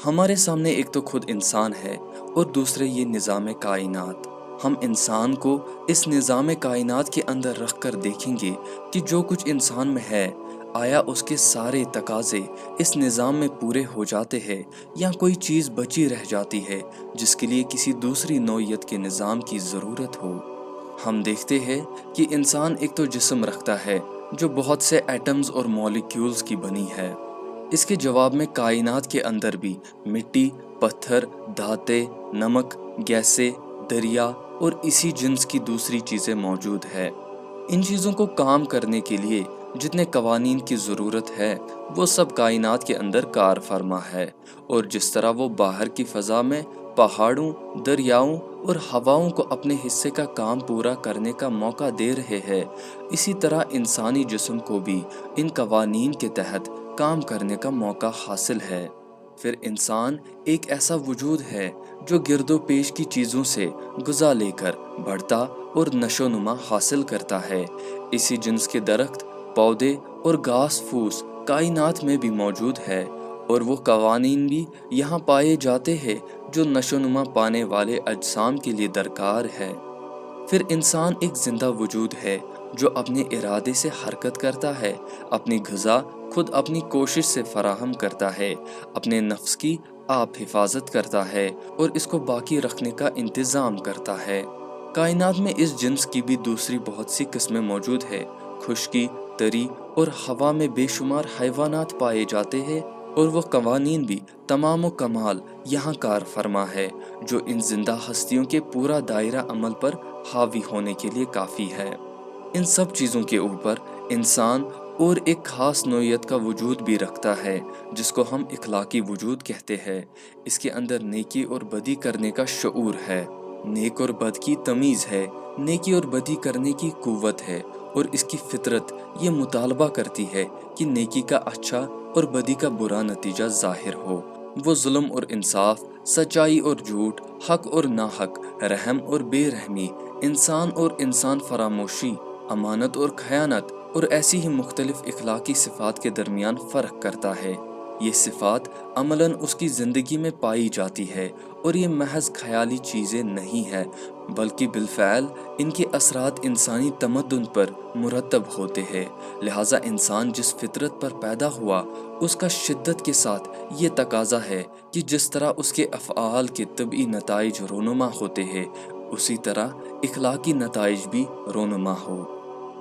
ہمارے سامنے ایک تو خود انسان ہے اور دوسرے یہ نظام کائنات۔ ہم انسان کو اس نظام کائنات کے اندر رکھ کر دیکھیں گے کہ جو کچھ انسان میں ہے، آیا اس کے سارے تقاضے اس نظام میں پورے ہو جاتے ہیں یا کوئی چیز بچی رہ جاتی ہے جس کے لیے کسی دوسری نوعیت کے نظام کی ضرورت ہو۔ ہم دیکھتے ہیں کہ انسان ایک تو جسم رکھتا ہے جو بہت سے ایٹمز اور مالیکیولز کی بنی ہے۔ اس کے جواب میں کائنات کے اندر بھی مٹی، پتھر، دھاتیں، نمک، گیسیں، دریا اور اسی جنس کی دوسری چیزیں موجود ہے۔ ان چیزوں کو کام کرنے کے لیے جتنے قوانین کی ضرورت ہے وہ سب کائنات کے اندر کار فرما ہے، اور جس طرح وہ باہر کی فضا میں پہاڑوں، دریاؤں اور ہواؤں کو اپنے حصے کا کام پورا کرنے کا موقع دے رہے ہیں، اسی طرح انسانی جسم کو بھی ان قوانین کے تحت کام کرنے کا موقع حاصل ہے۔ پھر انسان ایک ایسا وجود ہے جو گرد و پیش کی چیزوں سے غذا لے کر بڑھتا اور نشو و نما حاصل کرتا ہے۔ اسی جنس کے درخت، پودے اور گھاس پھوس کائنات میں بھی موجود ہے، اور وہ قوانین بھی یہاں پائے جاتے ہیں جو نشو و نما پانے والے اجسام کے لیے درکار ہے۔ پھر انسان ایک زندہ وجود ہے جو اپنے ارادے سے حرکت کرتا ہے، اپنی غذا خود اپنی کوشش سے فراہم کرتا ہے، اپنے نفس کی آپ حفاظت کرتا ہے اور اس کو باقی رکھنے کا انتظام کرتا ہے۔ کائنات میں اس جنس کی بھی دوسری بہت سی قسمیں موجود ہے۔ خشکی، تری اور ہوا میں بے شمار حیوانات پائے جاتے ہیں، اور وہ قوانین بھی تمام و کمال یہاں کار فرما ہے جو ان زندہ ہستیوں کے پورا دائرہ عمل پر حاوی ہونے کے لیے کافی ہے۔ ان سب چیزوں کے اوپر انسان اور ایک خاص نوعیت کا وجود بھی رکھتا ہے جس کو ہم اخلاقی وجود کہتے ہیں۔ اس کے اندر نیکی اور بدی کرنے کا شعور ہے، نیک اور بد کی تمیز ہے، نیکی اور بدی کرنے کی قوت ہے، اور اس کی فطرت یہ مطالبہ کرتی ہے کہ نیکی کا اچھا اور بدی کا برا نتیجہ ظاہر ہو۔ وہ ظلم اور انصاف، سچائی اور جھوٹ، حق اور ناحق، رحم اور بے رحمی، انسان اور انسان فراموشی، امانت اور خیانت اور ایسی ہی مختلف اخلاقی صفات کے درمیان فرق کرتا ہے۔ یہ صفات عملاً اس کی زندگی میں پائی جاتی ہے، اور یہ محض خیالی چیزیں نہیں ہے بلکہ بالفعل ان کے اثرات انسانی تمدن پر مرتب ہوتے ہیں۔ لہٰذا انسان جس فطرت پر پیدا ہوا اس کا شدت کے ساتھ یہ تقاضا ہے کہ جس طرح اس کے افعال کے طبعی نتائج رونما ہوتے ہیں اسی طرح اخلاقی نتائج بھی رونما ہو۔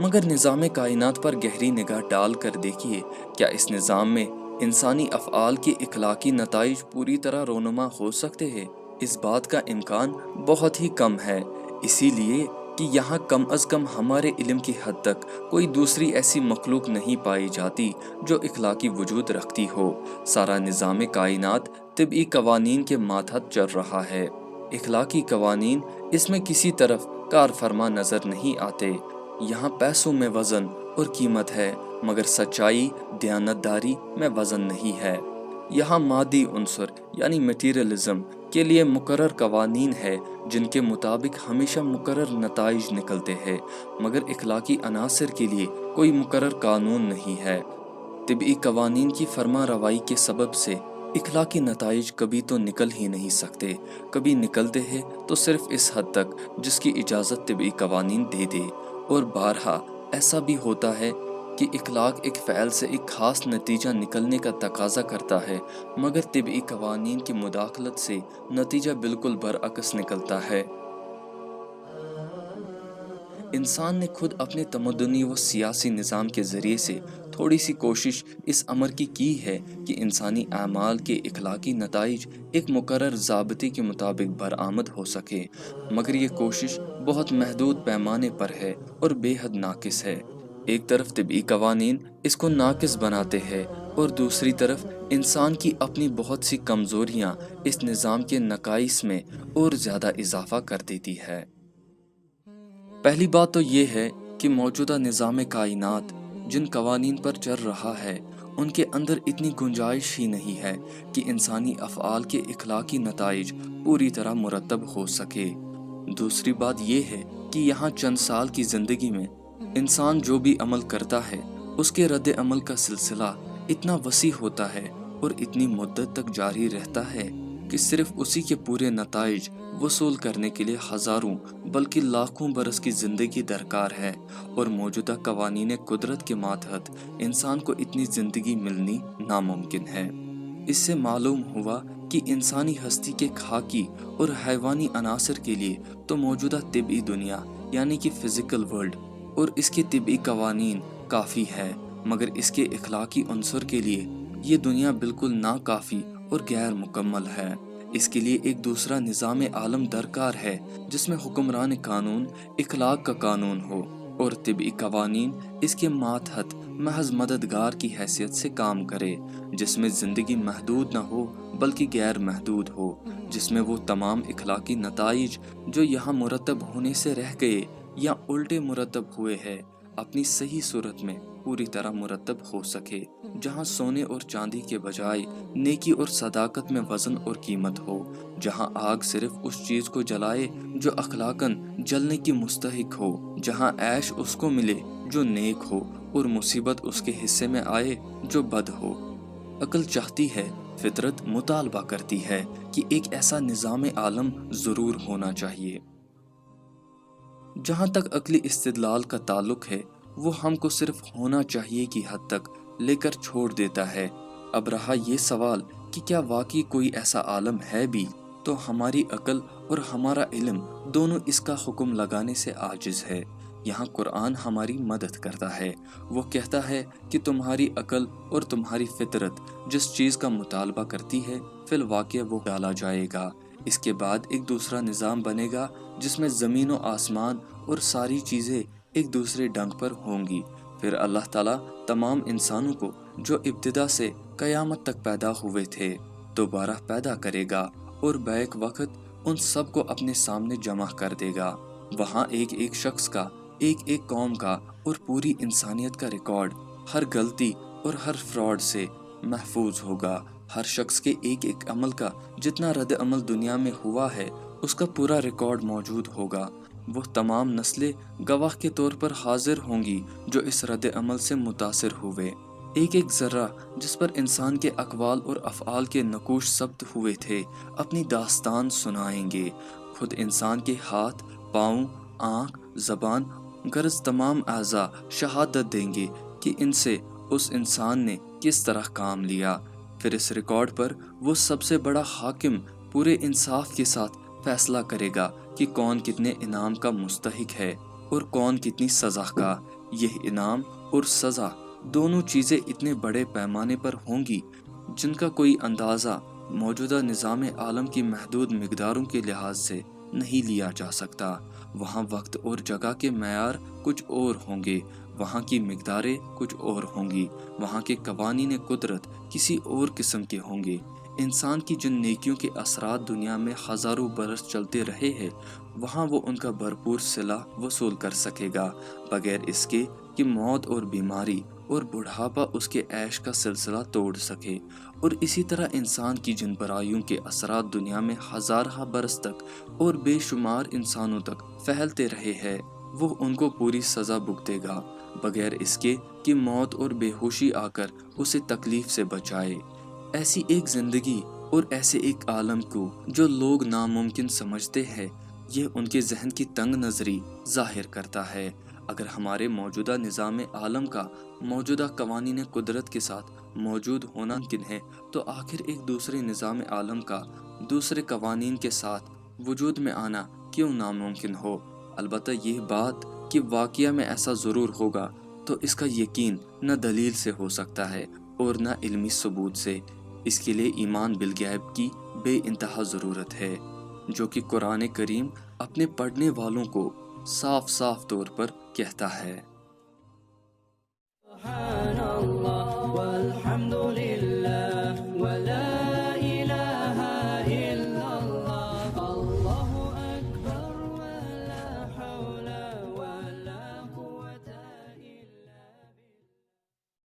مگر نظام کائنات پر گہری نگاہ ڈال کر دیکھیے، کیا اس نظام میں انسانی افعال کے اخلاقی نتائج پوری طرح رونما ہو سکتے ہیں؟ اس بات کا امکان بہت ہی کم ہے، اسی لیے کہ یہاں کم از کم ہمارے علم کی حد تک کوئی دوسری ایسی مخلوق نہیں پائی جاتی جو اخلاقی وجود رکھتی ہو۔ سارا نظام کائنات طبعی قوانین کے ماتحت چل رہا ہے۔ اخلاقی قوانین اس میں کسی طرف کار فرما نظر نہیں آتے۔ یہاں پیسوں میں وزن اور قیمت ہے، مگر سچائی، دیانتداری میں وزن نہیں ہے۔ یہاں مادی عنصر یعنی میٹیریلزم کے لیے مقرر قوانین ہے جن کے مطابق ہمیشہ مقرر نتائج نکلتے ہیں، مگر اخلاقی عناصر کے لیے کوئی مقرر قانون نہیں ہے۔ طبعی قوانین کی فرما روائی کے سبب سے اخلاقی نتائج کبھی تو نکل ہی نہیں سکتے، کبھی نکلتے ہیں تو صرف اس حد تک جس کی اجازت طبعی قوانین دے دے، اور بارہا ایسا بھی ہوتا ہے کہ اخلاق ایک فعل سے ایک خاص نتیجہ نکلنے کا تقاضا کرتا ہے، مگر طبعی قوانین کی مداخلت سے نتیجہ بالکل برعکس نکلتا ہے۔ انسان نے خود اپنے تمدنی و سیاسی نظام کے ذریعے سے تھوڑی سی کوشش اس امر کی ہے کہ انسانی اعمال کے اخلاقی نتائج ایک مقرر ضابطے کے مطابق برآمد ہو سکے، مگر یہ کوشش بہت محدود پیمانے پر ہے اور بے حد ناقص ہے۔ ایک طرف طبعی قوانین اس کو ناقص بناتے ہیں، اور دوسری طرف انسان کی اپنی بہت سی کمزوریاں اس نظام کے نقائص میں اور زیادہ اضافہ کر دیتی ہے۔ پہلی بات تو یہ ہے کہ موجودہ نظام کائنات جن قوانین پر چل رہا ہے ان کے اندر اتنی گنجائش ہی نہیں ہے کہ انسانی افعال کے اخلاقی نتائج پوری طرح مرتب ہو سکے۔ دوسری بات یہ ہے کہ یہاں چند سال کی زندگی میں انسان جو بھی عمل کرتا ہے اس کے رد عمل کا سلسلہ اتنا وسیع ہوتا ہے اور اتنی مدت تک جاری رہتا ہے کہ صرف اسی کے پورے نتائج وصول کرنے کے لیے ہزاروں بلکہ لاکھوں برس کی زندگی درکار ہے، اور موجودہ قوانین قدرت کے ماتحت انسان کو اتنی زندگی ملنی ناممکن ہے۔ اس سے معلوم ہوا کہ انسانی ہستی کے خاکی اور حیوانی عناصر کے لیے تو موجودہ طبعی دنیا یعنی کہ فزیکل ورلڈ اور اس کے طبعی قوانین کافی ہے، مگر اس کے اخلاقی عنصر کے لیے یہ دنیا بالکل ناکافی اور غیر مکمل ہے۔ اس کے لیے ایک دوسرا نظام عالم درکار ہے جس میں حکمران قانون اخلاق کا قانون ہو اور طبعی قوانین اس کے ماتحت محض مددگار کی حیثیت سے کام کرے، جس میں زندگی محدود نہ ہو بلکہ غیر محدود ہو، جس میں وہ تمام اخلاقی نتائج جو یہاں مرتب ہونے سے رہ گئے یا الٹے مرتب ہوئے ہیں اپنی صحیح صورت میں پوری طرح مرتب ہو سکے، جہاں سونے اور چاندی کے بجائے نیکی اور صداقت میں وزن اور قیمت ہو، جہاں آگ صرف اس چیز کو جلائے جو اخلاقاً جلنے کی مستحق ہو، جہاں عیش اس کو ملے جو نیک ہو اور مصیبت اس کے حصے میں آئے جو بد ہو۔ عقل چاہتی ہے، فطرت مطالبہ کرتی ہے کہ ایک ایسا نظام عالم ضرور ہونا چاہیے۔ جہاں تک عقلی استدلال کا تعلق ہے وہ ہم کو صرف ہونا چاہیے کی حد تک لے کر چھوڑ دیتا ہے۔ اب رہا یہ سوال کہ کیا واقعی کوئی ایسا عالم ہے بھی، تو ہماری عقل اور ہمارا علم دونوں اس کا حکم لگانے سے عاجز ہے۔ یہاں قرآن ہماری مدد کرتا ہے، وہ کہتا ہے کہ تمہاری عقل اور تمہاری فطرت جس چیز کا مطالبہ کرتی ہے فی الواقع وہ ڈالا جائے گا۔ اس کے بعد ایک دوسرا نظام بنے گا جس میں زمین و آسمان اور ساری چیزیں ایک دوسرے ڈنگ پر ہوں گی۔ پھر اللہ تعالیٰ تمام انسانوں کو جو ابتدا سے قیامت تک پیدا ہوئے تھے دوبارہ پیدا کرے گا اور بیک وقت ان سب کو اپنے سامنے جمع کر دے گا۔ وہاں ایک ایک شخص کا، ایک ایک قوم کا اور پوری انسانیت کا ریکارڈ ہر غلطی اور ہر فراڈ سے محفوظ ہوگا۔ ہر شخص کے ایک ایک عمل کا جتنا رد عمل دنیا میں ہوا ہے اس کا پورا ریکارڈ موجود ہوگا۔ وہ تمام نسلیں گواہ کے طور پر حاضر ہوں گی جو اس رد عمل سے متاثر ہوئے۔ ایک ایک ذرہ جس پر انسان کے اقوال اور افعال کے نقوش ثبت ہوئے تھے اپنی داستان سنائیں گے۔ خود انسان کے ہاتھ، پاؤں، آنکھ، زبان، غرض تمام اعضاء شہادت دیں گے کہ ان سے اس انسان نے کس طرح کام لیا۔ پھر اس ریکارڈ پر وہ سب سے بڑا حاکم پورے انصاف کے ساتھ فیصلہ کرے گا کہ کون کتنے انعام کا مستحق ہے اور کون کتنی سزا کا۔ یہ انعام اور سزا دونوں چیزیں اتنے بڑے پیمانے پر ہوں گی جن کا کوئی اندازہ موجودہ نظام عالم کی محدود مقداروں کے لحاظ سے نہیں لیا جا سکتا۔ وہاں وقت اور جگہ کے معیار کچھ اور ہوں گے، وہاں کی مقداریں کچھ اور ہوں گی، وہاں کے قوانین قدرت کسی اور قسم کے ہوں گے۔ انسان کی جن نیکیوں کے اثرات دنیا میں ہزاروں برس چلتے رہے ہیں وہاں وہ ان کا بھرپور صلہ وصول کر سکے گا، بغیر اس کے کہ موت اور بیماری اور بڑھاپا اس کے عیش کا سلسلہ توڑ سکے۔ اور اسی طرح انسان کی جن برائیوں کے اثرات دنیا میں ہزارہ برس تک اور بے شمار انسانوں تک پھیلتے رہے ہیں وہ ان کو پوری سزا بھگتے گا، بغیر اس کے کہ موت اور بے ہوشی آ کر اسے تکلیف سے بچائے۔ ایسی ایک زندگی اور ایسے ایک عالم کو جو لوگ ناممکن سمجھتے ہیں یہ ان کے ذہن کی تنگ نظری ظاہر کرتا ہے۔ اگر ہمارے موجودہ نظام عالم کا موجودہ قوانین قدرت کے ساتھ موجود ہونا ممکن ہے تو آخر ایک دوسرے نظام عالم کا دوسرے قوانین کے ساتھ وجود میں آنا کیوں ناممکن ہو؟ البتہ یہ بات کہ واقعہ میں ایسا ضرور ہوگا تو اس کا یقین نہ دلیل سے ہو سکتا ہے اور نہ علمی ثبوت سے۔ اس کے لیے ایمان بالغیب کی بے انتہا ضرورت ہے، جو کہ قرآن کریم اپنے پڑھنے والوں کو صاف صاف طور پر کہتا ہے۔